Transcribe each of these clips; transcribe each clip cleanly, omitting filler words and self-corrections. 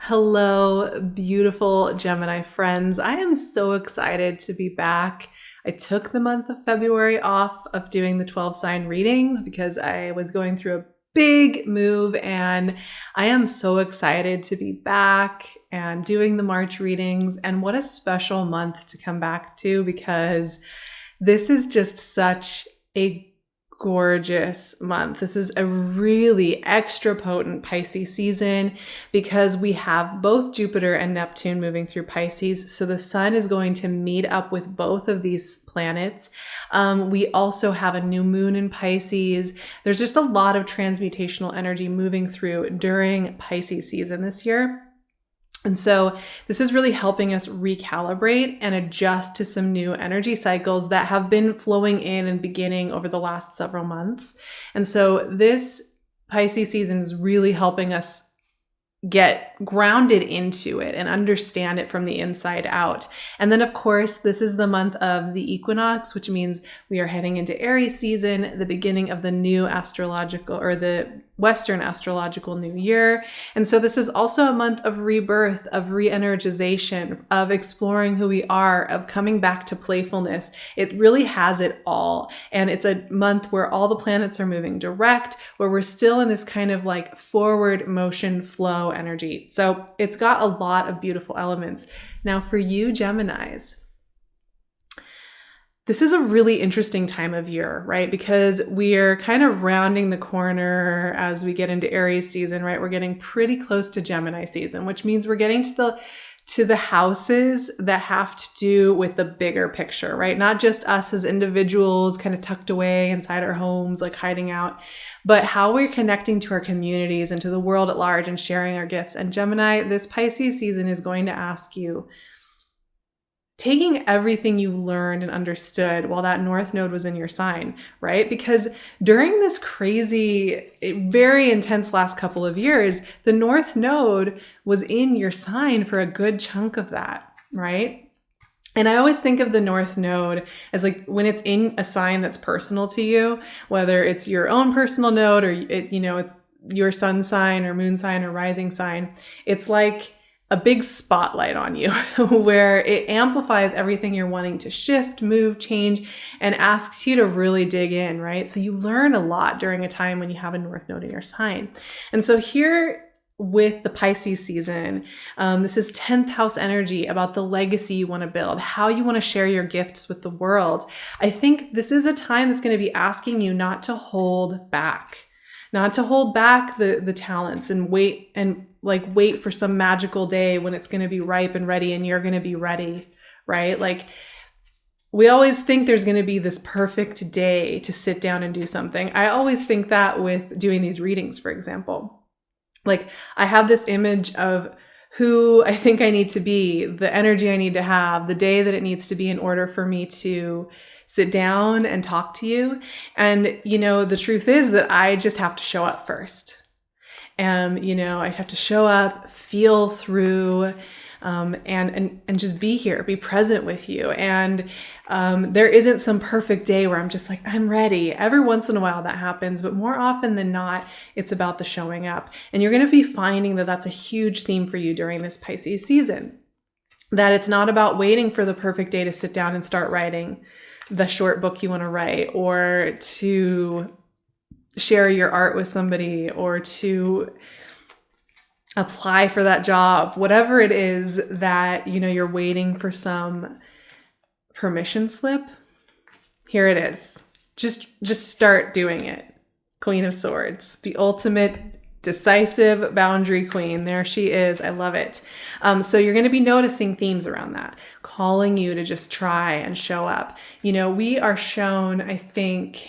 Hello, beautiful Gemini friends. I am so excited to be back. I took the month of February off of doing the 12 sign readings because I was going through a big move, and I am so excited to be back and doing the March readings. And what a special month to come back to, because this is just such a gorgeous month. This is a really extra potent Pisces season because we have both Jupiter and Neptune moving through Pisces. So the sun is going to meet up with both of these planets. We also have a new moon in Pisces. There's just a lot of transmutational energy moving through during Pisces season this year. And so this is really helping us recalibrate and adjust to some new energy cycles that have been flowing in and beginning over the last several months. And so this Pisces season is really helping us get grounded into it and understand it from the inside out. And then, of course, this is the month of the equinox, which means we are heading into Aries season, the beginning of the new astrological, or the Western astrological new year. And so this is also a month of rebirth, of re-energization, of exploring who we are, of coming back to playfulness. It really has it all. And it's a month where all the planets are moving direct, where we're still in this kind of like forward motion flow energy. So it's got a lot of beautiful elements. Now for you Geminis, this is a really interesting time of year, right? Because we're kind of rounding the corner as we get into Aries season, right? We're getting pretty close to Gemini season, which means we're getting to the houses that have to do with the bigger picture, right? Not just us as individuals kind of tucked away inside our homes, like hiding out, but how we're connecting to our communities and to the world at large and sharing our gifts. And Gemini, this Pisces season is going to ask you, taking everything you learned and understood while that North Node was in your sign, right? Because during this crazy, very intense last couple of years, the North Node was in your sign for a good chunk of that, right? And I always think of the North Node as like when it's in a sign that's personal to you, whether it's your own personal node or it's your sun sign or moon sign or rising sign, it's like a big spotlight on you where it amplifies everything you're wanting to shift, move, change, and asks you to really dig in, right? So you learn a lot during a time when you have a North Node in your sign. And so here with the Pisces season, this is 10th house energy about the legacy you want to build, how you want to share your gifts with the world. I think this is a time that's going to be asking you not to hold back. Not to hold back the talents and wait for some magical day when it's going to be ripe and ready and you're going to be ready, right? Like we always think there's going to be this perfect day to sit down and do something. I always think that with doing these readings, for example. Like I have this image of who I think I need to be, the energy I need to have, the day that it needs to be in order for me to sit down and talk to you. And, the truth is that I just have to show up first. And, I have to show up, feel through, and just be here, be present with you. And there isn't some perfect day where I'm just like, I'm ready. Every once in a while that happens, but more often than not, it's about the showing up. And you're going to be finding that that's a huge theme for you during this Pisces season. That it's not about waiting for the perfect day to sit down and start writing the short book you want to write, or to share your art with somebody, or to apply for that job, whatever it is that, you're waiting for some permission slip. Here it is. Just start doing it. Queen of Swords, the ultimate decisive boundary queen. There she is. I love it. So you're going to be noticing themes around that, calling you to just try and show up. We are shown, I think,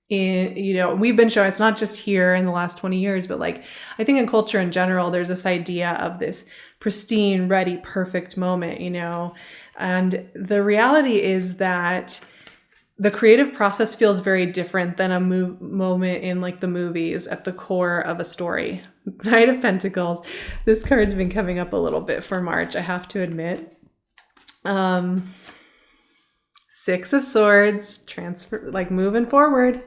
we've been shown, it's not just here in the last 20 years, but like, I think in culture in general, there's this idea of this pristine, ready, perfect moment, and the reality is that the creative process feels very different than a moment in like the movies at the core of a story. Knight of Pentacles. This card's been coming up a little bit for March, I have to admit. Six of Swords, moving forward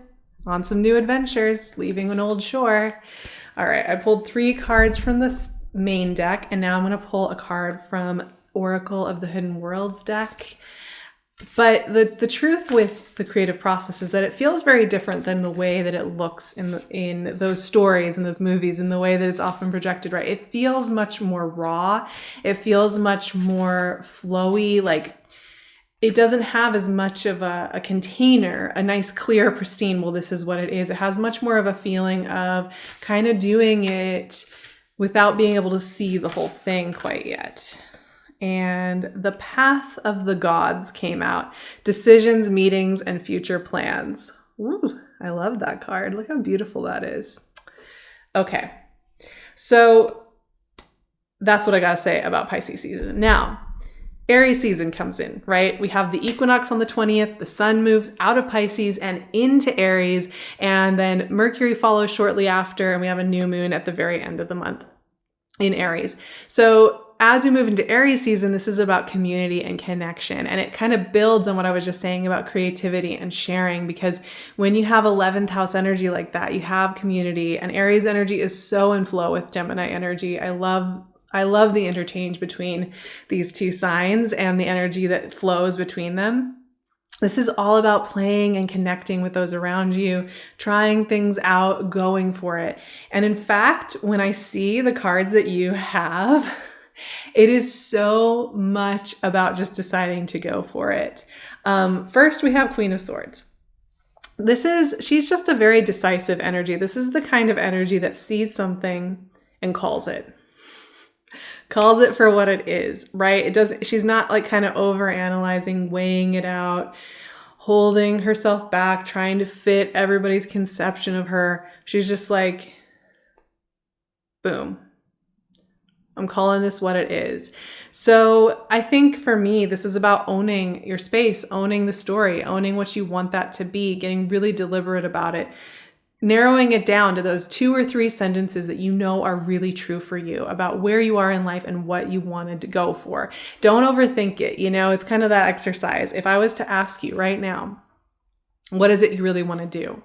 on some new adventures, leaving an old shore. All right, I pulled 3 cards from this main deck, and now I'm going to pull a card from Oracle of the Hidden Worlds deck. But the truth with the creative process is that it feels very different than the way that it looks in those stories and those movies, and the way that it's often projected, right? It feels much more raw. It feels much more flowy. Like, it doesn't have as much of a container, a nice, clear, pristine, well, this is what it is. It has much more of a feeling of kind of doing it without being able to see the whole thing quite yet. And the Path of the Gods came out. Decisions, meetings, and future plans. Ooh, I love that card. Look how beautiful that is. Okay, so that's what I gotta say about Pisces season. Now, Aries season comes in, right? We have the equinox on the 20th. The sun moves out of Pisces and into Aries, and then Mercury follows shortly after, and we have a new moon at the very end of the month in Aries. So as we move into Aries season, this is about community and connection. And it kind of builds on what I was just saying about creativity and sharing, because when you have 11th house energy like that, you have community, and Aries energy is so in flow with Gemini energy. I love the interchange between these two signs and the energy that flows between them. This is all about playing and connecting with those around you, trying things out, going for it. And in fact, when I see the cards that you have, it is so much about just deciding to go for it. First, we have Queen of Swords. She's just a very decisive energy. This is the kind of energy that sees something and calls it for what it is, right? She's not like kind of over analyzing, weighing it out, holding herself back, trying to fit everybody's conception of her. She's just like, boom. I'm calling this what it is. So I think for me, this is about owning your space, owning the story, owning what you want that to be, getting really deliberate about it, narrowing it down to those 2 or 3 sentences that you know are really true for you about where you are in life and what you wanted to go for. Don't overthink it. It's kind of that exercise. If I was to ask you right now, what is it you really want to do?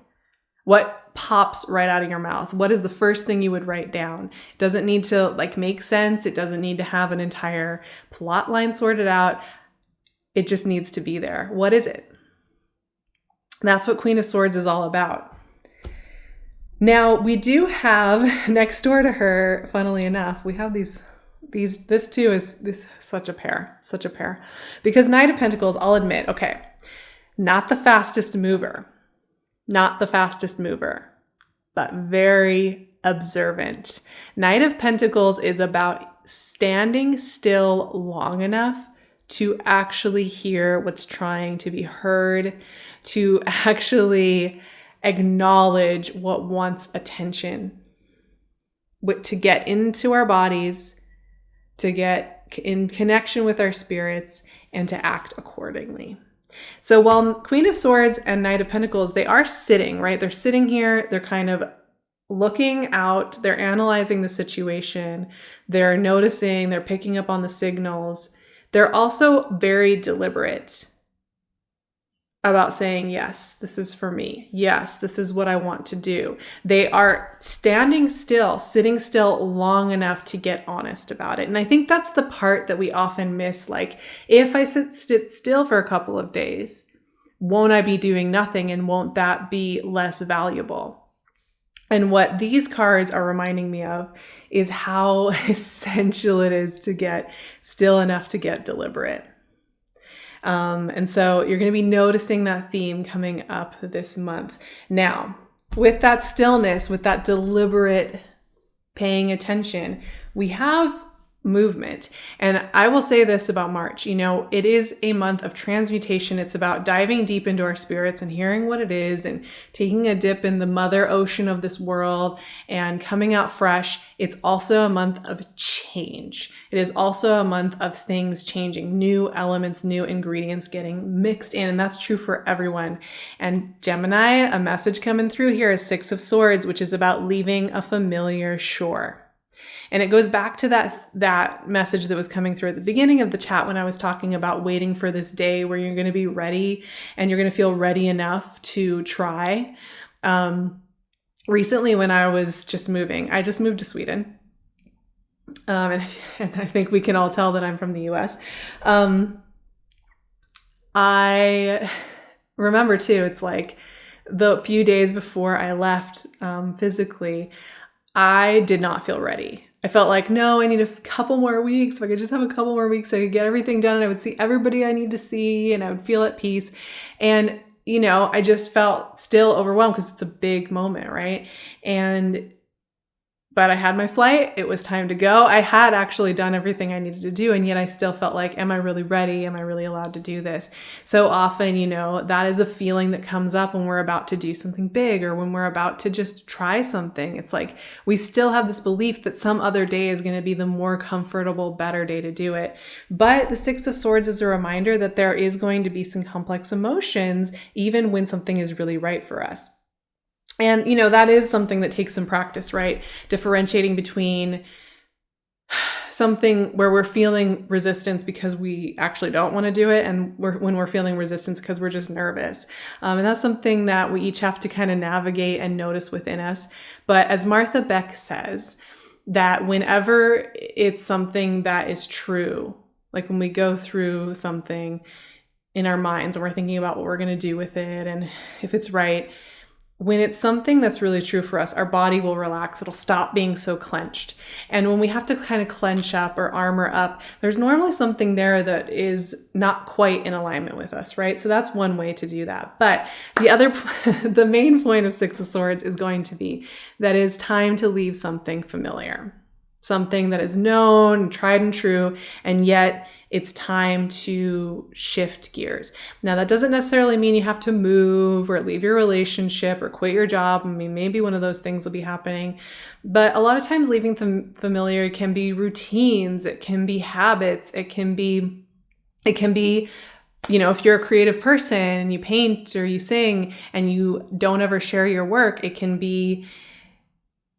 What pops right out of your mouth? What is the first thing you would write down? It doesn't need to make sense. It doesn't need to have an entire plot line sorted out. It just needs to be there. What is it? That's what Queen of Swords is all about. Now, we do have next door to her, funnily enough, we have this too is such a pair. Because Knight of Pentacles, I'll admit, okay, not the fastest mover, but very observant. Knight of Pentacles is about standing still long enough to actually hear what's trying to be heard, to actually acknowledge what wants attention, to get into our bodies, to get in connection with our spirits, and to act accordingly. So while Queen of Swords and Knight of Pentacles, they are sitting, right? They're sitting here, they're kind of looking out, they're analyzing the situation, they're noticing, they're picking up on the signals. They're also very deliberate about saying, yes, this is for me. Yes, this is what I want to do. They are standing still, sitting still long enough to get honest about it. And I think that's the part that we often miss. Like, if I sit still for a couple of days, won't I be doing nothing? And won't that be less valuable? And what these cards are reminding me of is how essential it is to get still enough to get deliberate. And so you're going to be noticing that theme coming up this month. Now, with that stillness, with that deliberate paying attention, we have movement. And I will say this about March, it is a month of transmutation. It's about diving deep into our spirits and hearing what it is and taking a dip in the mother ocean of this world and coming out fresh. It's also a month of change. It is also a month of things changing, new elements, new ingredients getting mixed in. And that's true for everyone. And Gemini, a message coming through here is 6 of Swords, which is about leaving a familiar shore. And it goes back to that message that was coming through at the beginning of the chat when I was talking about waiting for this day where you're going to be ready and you're going to feel ready enough to try. Recently, when I was just moved to Sweden. And I think we can all tell that I'm from the US. I remember too, it's like the few days before I left physically, I did not feel ready. I felt like, no, I need a couple more weeks. If I could just have a couple more weeks, I could get everything done and I would see everybody I need to see and I would feel at peace. And, I just felt still overwhelmed because it's a big moment, right? But I had my flight. It was time to go. I had actually done everything I needed to do. And yet I still felt like, am I really ready? Am I really allowed to do this? So often, that is a feeling that comes up when we're about to do something big or when we're about to just try something. It's like we still have this belief that some other day is going to be the more comfortable, better day to do it. But the Six of Swords is a reminder that there is going to be some complex emotions, even when something is really right for us. And, that is something that takes some practice, right? Differentiating between something where we're feeling resistance because we actually don't want to do it and when we're feeling resistance because we're just nervous. And that's something that we each have to kind of navigate and notice within us. But as Martha Beck says, that whenever it's something that is true, like when we go through something in our minds and we're thinking about what we're going to do with it and if it's right, when it's something that's really true for us, our body will relax. It'll stop being so clenched. And when we have to kind of clench up or armor up, there's normally something there that is not quite in alignment with us, right? So that's one way to do that. But the main point of Six of Swords is going to be that it's time to leave something familiar, something that is known, tried and true, and yet it's time to shift gears. Now, that doesn't necessarily mean you have to move or leave your relationship or quit your job. I mean, maybe one of those things will be happening. But a lot of times leaving familiar can be routines. It can be habits. It can be, if you're a creative person and you paint or you sing and you don't ever share your work, it can be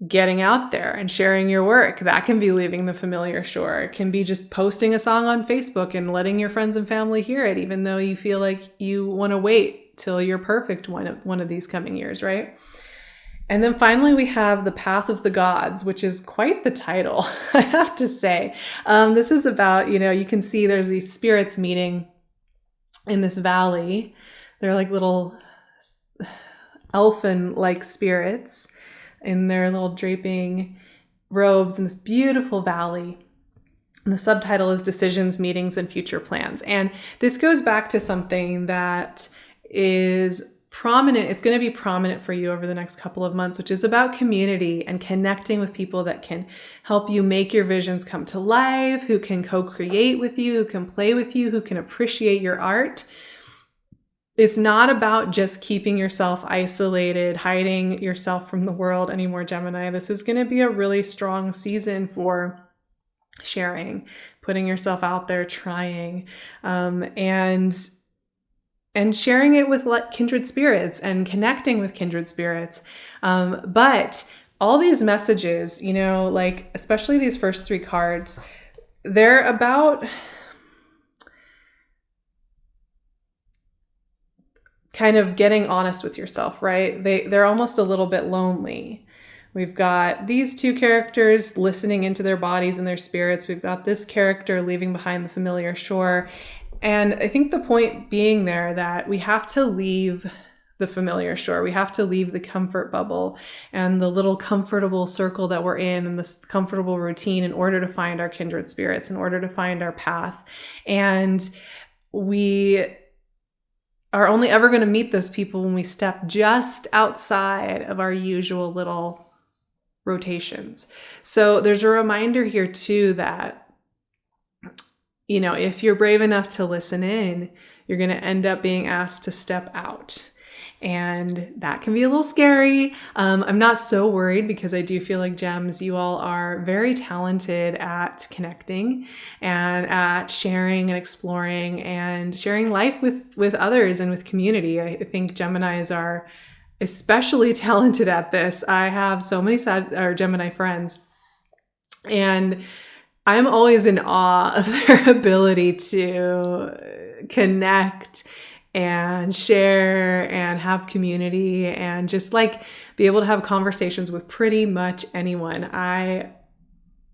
getting out there and sharing your work. That can be leaving the familiar shore. It can be just posting a song on Facebook and letting your friends and family hear it, even though you feel like you want to wait till you're perfect one of these coming years, right? And then finally, we have the Path of the Gods, which is quite the title, I have to say. This is about, you can see there's these spirits meeting in this valley. They're like little elfin-like spirits in their little draping robes in this beautiful valley. And the subtitle is Decisions, Meetings, and Future Plans. And this goes back to something that is prominent. It's going to be prominent for you over the next couple of months, which is about community and connecting with people that can help you make your visions come to life, who can co-create with you, who can play with you, who can appreciate your art. It's not about just keeping yourself isolated, hiding yourself from the world anymore, Gemini. This is going to be a really strong season for sharing, putting yourself out there, trying, and sharing it with kindred spirits and connecting with kindred spirits. But all these messages, like especially these first three cards, they're about kind of getting honest with yourself, right? They're almost a little bit lonely. We've got these two characters listening into their bodies and their spirits. We've got this character leaving behind the familiar shore. And I think the point being there that we have to leave the familiar shore. We have to leave the comfort bubble and the little comfortable circle that we're in and this comfortable routine in order to find our kindred spirits, in order to find our path. And we are only ever going to meet those people when we step just outside of our usual little rotations. So there's a reminder here too that, if you're brave enough to listen in, you're going to end up being asked to step out. And that can be a little scary. I'm not so worried because I do feel like Gems, you all are very talented at connecting and at sharing and exploring and sharing life with others and with community. I think Geminis are especially talented at this. I have so many Gemini friends, and I'm always in awe of their ability to connect and share and have community and just like be able to have conversations with pretty much anyone.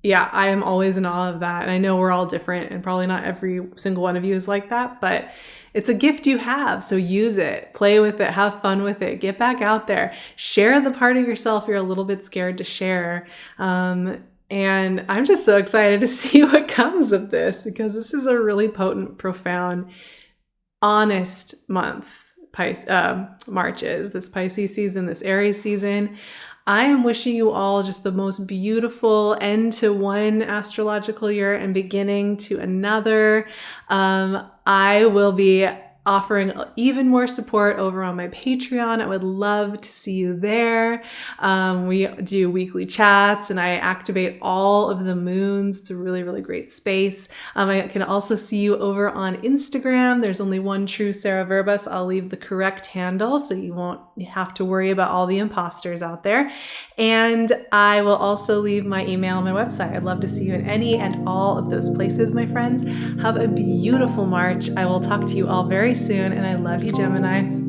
Yeah, I am always in awe of that. And I know we're all different and probably not every single one of you is like that, but it's a gift you have. So use it, play with it, have fun with it, get back out there, share the part of yourself you're a little bit scared to share. And I'm just so excited to see what comes of this, because this is a really potent, profound, honest month. March is this Pisces season, this Aries season. I am wishing you all just the most beautiful end to one astrological year and beginning to another. I will be offering even more support over on my Patreon. I would love to see you there. We do weekly chats and I activate all of the moons. It's a really, really great space. I can also see you over on Instagram. There's only one true Sarah Vrba, so I'll leave the correct handle so you won't have to worry about all the imposters out there. And I will also leave my email on my website. I'd love to see you in any and all of those places, my friends. Have a beautiful March. I will talk to you all very soon, and I love you, Gemini.